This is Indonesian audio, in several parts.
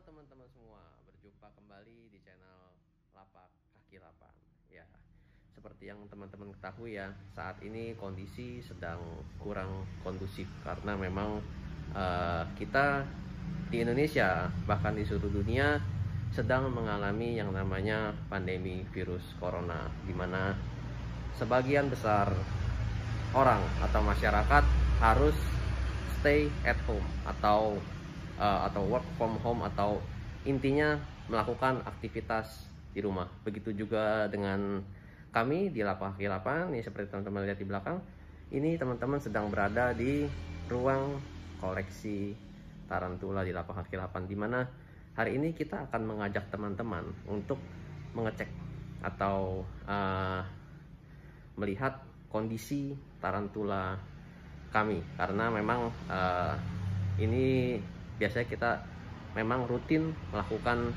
teman-teman semua, berjumpa kembali di channel Lapak Kaki Lapan. Ya, seperti yang teman-teman ketahui ya, saat ini kondisi sedang kurang kondusif karena memang kita di Indonesia bahkan di seluruh dunia sedang mengalami yang namanya pandemi virus corona, di mana sebagian besar orang atau masyarakat harus stay at home atau work from home, atau intinya melakukan aktivitas di rumah. Begitu juga dengan kami di Lapak Kaki Lapan. Ini seperti teman-teman lihat di belakang, ini teman-teman sedang berada di ruang koleksi tarantula di Lapak Kaki Lapan, di mana hari ini kita akan mengajak teman-teman untuk mengecek atau melihat kondisi tarantula kami, karena memang ini biasanya kita memang rutin melakukan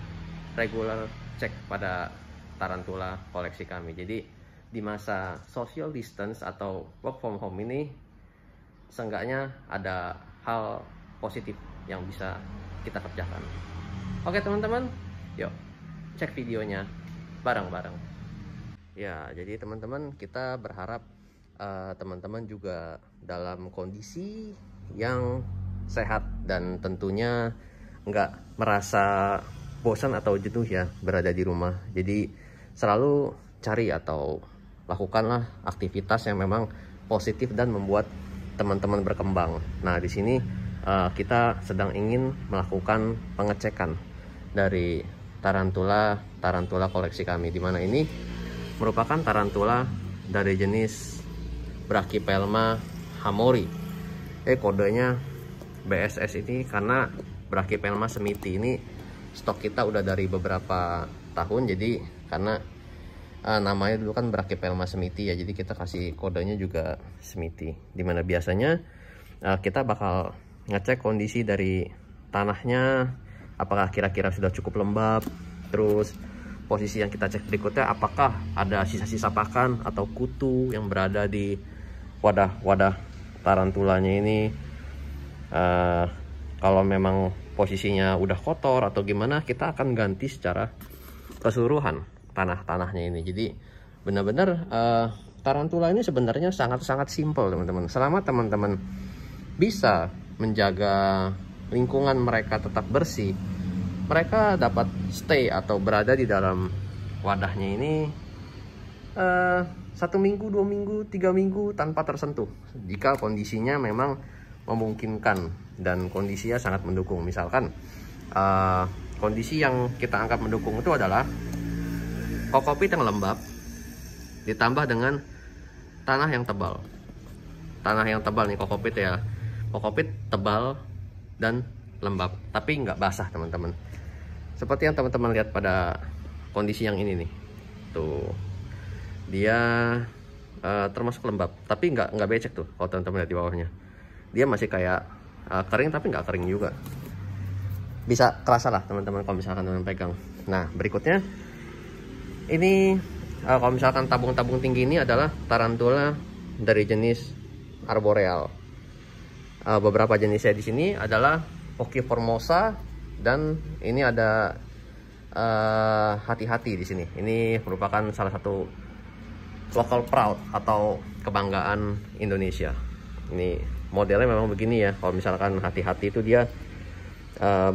regular cek pada tarantula koleksi kami. Jadi di masa social distance atau work from home ini, seenggaknya ada hal positif yang bisa kita kerjakan. Oke teman-teman, yuk cek videonya bareng-bareng. Ya, jadi teman-teman, kita berharap teman-teman juga dalam kondisi yang sehat dan tentunya nggak merasa bosan atau jenuh ya berada di rumah. Jadi selalu cari atau lakukanlah aktivitas yang memang positif dan membuat teman-teman berkembang. Nah, di sini kita sedang ingin melakukan pengecekan dari tarantula koleksi kami, di mana ini merupakan tarantula dari jenis Brachypelma hamori. Kodenya BSS ini karena Brachypelma smithii ini stok kita udah dari beberapa tahun. Jadi karena namanya dulu kan Brachypelma smithii ya, jadi kita kasih kodenya juga smithii. Dimana biasanya kita bakal ngecek kondisi dari tanahnya, apakah kira-kira sudah cukup lembab. Terus posisi yang kita cek berikutnya, apakah ada sisa-sisa pakan atau kutu yang berada di wadah tarantulanya ini. Kalau memang posisinya udah kotor atau gimana, kita akan ganti secara keseluruhan tanahnya ini. Jadi benar-benar tarantula ini sebenarnya sangat-sangat simpel teman-teman. Selama teman-teman bisa menjaga lingkungan mereka tetap bersih, mereka dapat stay atau berada di dalam wadahnya ini 1 minggu, 2 minggu, 3 minggu tanpa tersentuh, jika kondisinya memang memungkinkan dan kondisinya sangat mendukung. Misalkan kondisi yang kita anggap mendukung itu adalah kokopit yang lembab ditambah dengan tanah yang tebal. Tanah yang tebal nih kokopit ya, kokopit tebal dan lembab tapi nggak basah teman-teman. Seperti yang teman-teman lihat pada kondisi yang ini nih, tuh dia termasuk lembab tapi nggak becek tuh. Kalau teman-teman lihat di bawahnya, dia masih kayak kering tapi nggak kering juga. Bisa kerasa lah teman-teman kalau misalkan teman pegang. Nah, berikutnya ini kalau misalkan tabung-tabung tinggi ini adalah tarantula dari jenis arboreal. Beberapa jenisnya di sini adalah Okiformosa, dan ini ada hati-hati di sini. Ini merupakan salah satu local proud atau kebanggaan Indonesia. Ini modelnya memang begini ya. Kalau misalkan hati-hati itu dia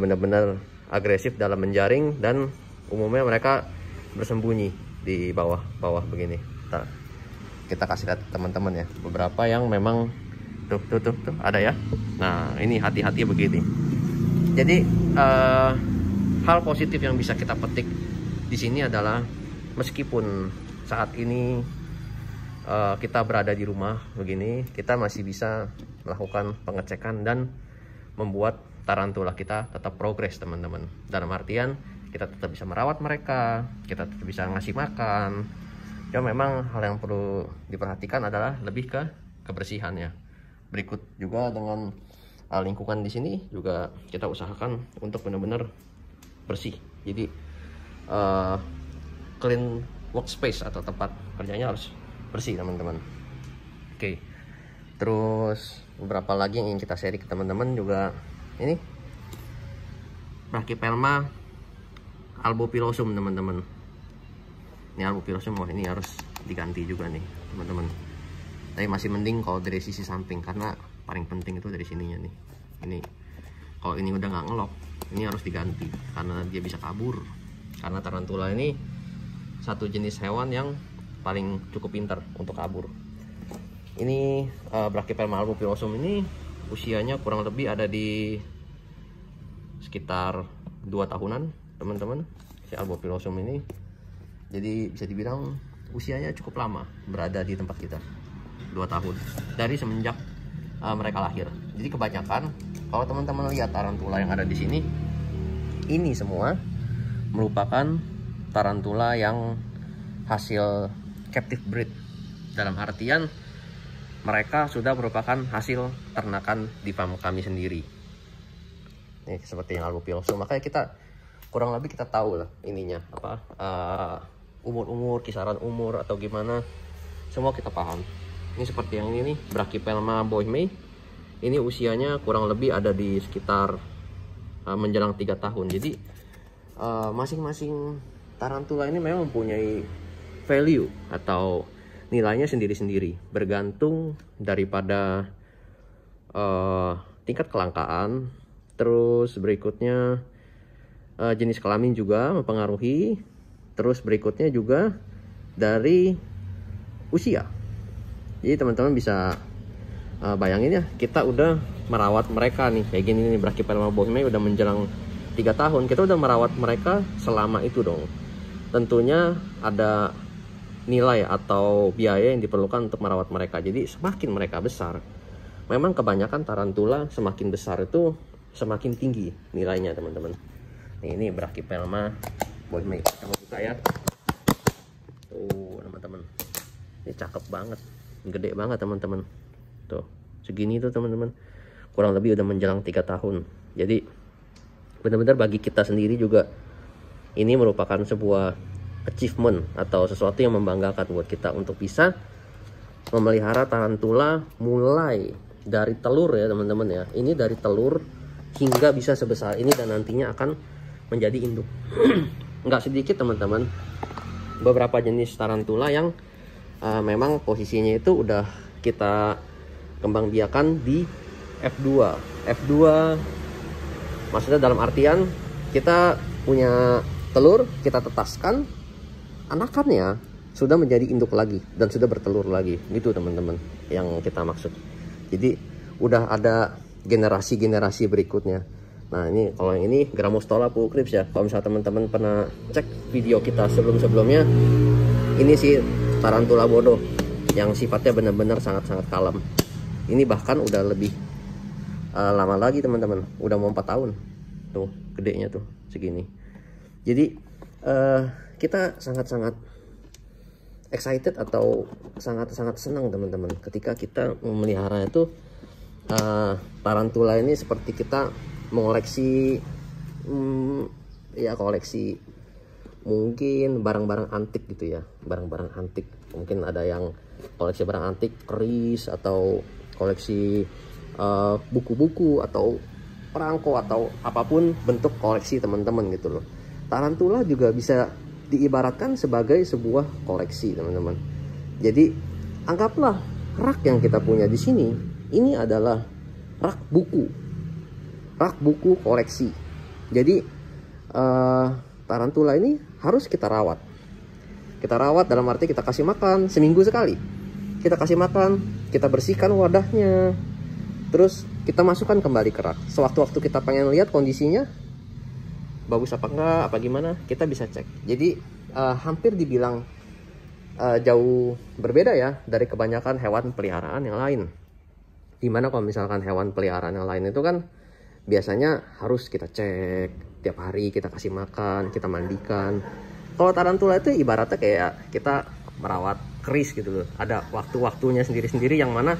benar-benar agresif dalam menjaring, dan umumnya mereka bersembunyi di bawah begini. Kita kasih lihat teman-teman ya, beberapa yang memang tuh ada ya. Nah, ini hati-hati begini. Jadi hal positif yang bisa kita petik di sini adalah meskipun saat ini kita berada di rumah begini, kita masih bisa melakukan pengecekan dan membuat tarantula kita tetap progres teman-teman. Dalam artian kita tetap bisa merawat mereka, kita tetap bisa ngasih makan. Ya, memang hal yang perlu diperhatikan adalah lebih ke kebersihannya. Berikut juga dengan lingkungan di sini juga kita usahakan untuk benar-benar bersih. Jadi clean workspace atau tempat kerjanya harus bersih teman-teman. Oke. Terus beberapa lagi yang ingin kita share ke teman-teman juga, ini Brachypelma albopilosum teman-teman. Ini albopilosum, oh ini harus diganti juga nih teman-teman. Tapi masih mending kalau dari sisi samping, karena paling penting itu dari sininya nih. Ini kalau ini udah nggak ngelok, ini harus diganti karena dia bisa kabur. Karena tarantula ini satu jenis hewan yang paling cukup pintar untuk kabur. Ini Brachypelma albopilosum ini usianya kurang lebih ada di sekitar 2 tahunan teman-teman, si albopilosum ini. Jadi bisa dibilang usianya cukup lama berada di tempat kita, 2 tahun dari semenjak mereka lahir. Jadi kebanyakan kalau teman-teman lihat tarantula yang ada di sini, ini semua merupakan tarantula yang hasil captive breed, dalam artian mereka sudah merupakan hasil ternakan di farm kami sendiri. Nih seperti yang albopilosum, makanya kita kurang lebih kita tahu lah ininya apa, umur-umur, kisaran umur atau gimana, semua kita paham. Ini seperti yang ini nih, Brachypelma boehmei. Ini usianya kurang lebih ada di sekitar menjelang 3 tahun. Jadi masing-masing tarantula ini memang mempunyai value atau nilainya sendiri-sendiri, bergantung daripada tingkat kelangkaan. Terus berikutnya jenis kelamin juga mempengaruhi. Terus berikutnya juga dari usia. Jadi teman-teman bisa bayangin ya, kita udah merawat mereka nih kayak gini nih, Brachypelma boehmei udah menjelang 3 tahun. Kita udah merawat mereka selama itu dong. Tentunya ada nilai atau biaya yang diperlukan untuk merawat mereka. Jadi semakin mereka besar, memang kebanyakan tarantula semakin besar itu semakin tinggi nilainya teman-teman. Ini Brachypelma boehmei, kita buka ya. Tuh teman-teman, ini cakep banget, gede banget teman-teman. Tuh segini tuh teman-teman, kurang lebih udah menjelang 3 tahun. Jadi benar-benar bagi kita sendiri juga ini merupakan sebuah achievement atau sesuatu yang membanggakan buat kita untuk bisa memelihara tarantula mulai dari telur ya teman-teman ya. Ini dari telur hingga bisa sebesar ini dan nantinya akan menjadi induk. Nggak sedikit teman-teman beberapa jenis tarantula yang memang posisinya itu udah kita kembang biakan di F2. F2 maksudnya dalam artian kita punya telur, kita tetaskan, anakannya sudah menjadi induk lagi dan sudah bertelur lagi, gitu teman-teman yang kita maksud. Jadi udah ada generasi-generasi berikutnya. Nah ini kalau yang ini Grammostola pulchrips ya. Kalau misalnya teman-teman pernah cek video kita sebelum-sebelumnya, ini sih tarantula bodoh yang sifatnya benar-benar sangat-sangat kalem. Ini bahkan udah lebih lama lagi teman-teman, udah mau 4 tahun tuh gedenya tuh segini. Jadi kita sangat-sangat excited atau sangat-sangat senang teman-teman ketika kita memelihara itu tarantula ini seperti kita mengoleksi ya koleksi mungkin barang-barang antik gitu ya, barang-barang antik. Mungkin ada yang koleksi barang antik keris atau koleksi buku-buku atau perangko atau apapun bentuk koleksi teman-teman gitu loh. Tarantula juga bisa diibaratkan sebagai sebuah koleksi teman-teman. Jadi anggaplah rak yang kita punya di sini ini adalah rak buku koleksi. Jadi tarantula ini harus kita rawat. Kita rawat dalam arti kita kasih makan seminggu sekali. Kita kasih makan, kita bersihkan wadahnya, terus kita masukkan kembali ke rak. Sewaktu-waktu kita pengen lihat kondisinya bagus apa enggak, apa gimana, kita bisa cek. Jadi hampir dibilang jauh berbeda ya dari kebanyakan hewan peliharaan yang lain. Dimana kalau misalkan hewan peliharaan yang lain itu kan biasanya harus kita cek tiap hari, kita kasih makan, kita mandikan. Kalau tarantula itu ibaratnya kayak kita merawat keris gitu loh. Ada waktu-waktunya sendiri-sendiri yang mana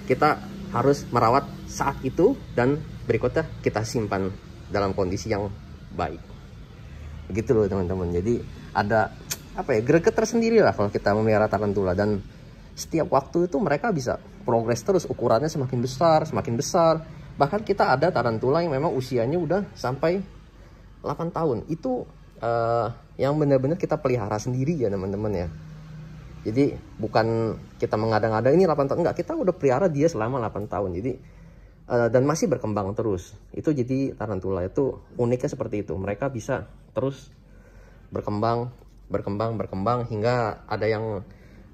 kita harus merawat saat itu dan berikutnya kita simpan dalam kondisi yang baik. Begitu loh teman-teman. Jadi ada apa ya, greget tersendiri lah kalau kita memelihara tarantula, dan setiap waktu itu mereka bisa progres terus, ukurannya semakin besar. Bahkan kita ada tarantula yang memang usianya udah sampai 8 tahun itu yang benar-benar kita pelihara sendiri ya teman-teman ya. Jadi bukan kita mengada-ngada ini 8 tahun, enggak, kita udah pelihara dia selama 8 tahun. Jadi dan masih berkembang terus. Itu jadi tarantula itu uniknya seperti itu. Mereka bisa terus berkembang hingga ada yang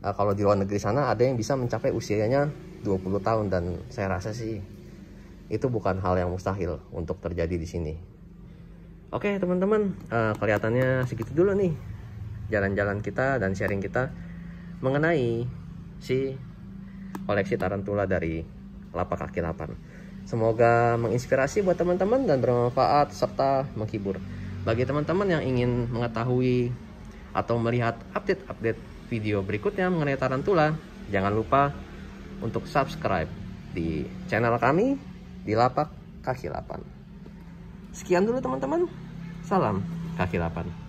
kalau di luar negeri sana ada yang bisa mencapai usianya 20 tahun, dan saya rasa sih itu bukan hal yang mustahil untuk terjadi di sini. Oke teman-teman, kelihatannya segitu dulu nih jalan-jalan kita dan sharing kita mengenai si koleksi tarantula dari Lapak Kaki 8. Semoga menginspirasi buat teman-teman dan bermanfaat serta menghibur. Bagi teman-teman yang ingin mengetahui atau melihat update-update video berikutnya mengenai tarantula, jangan lupa untuk subscribe di channel kami di Lapak Kaki 8. Sekian dulu teman-teman. Salam Kaki 8.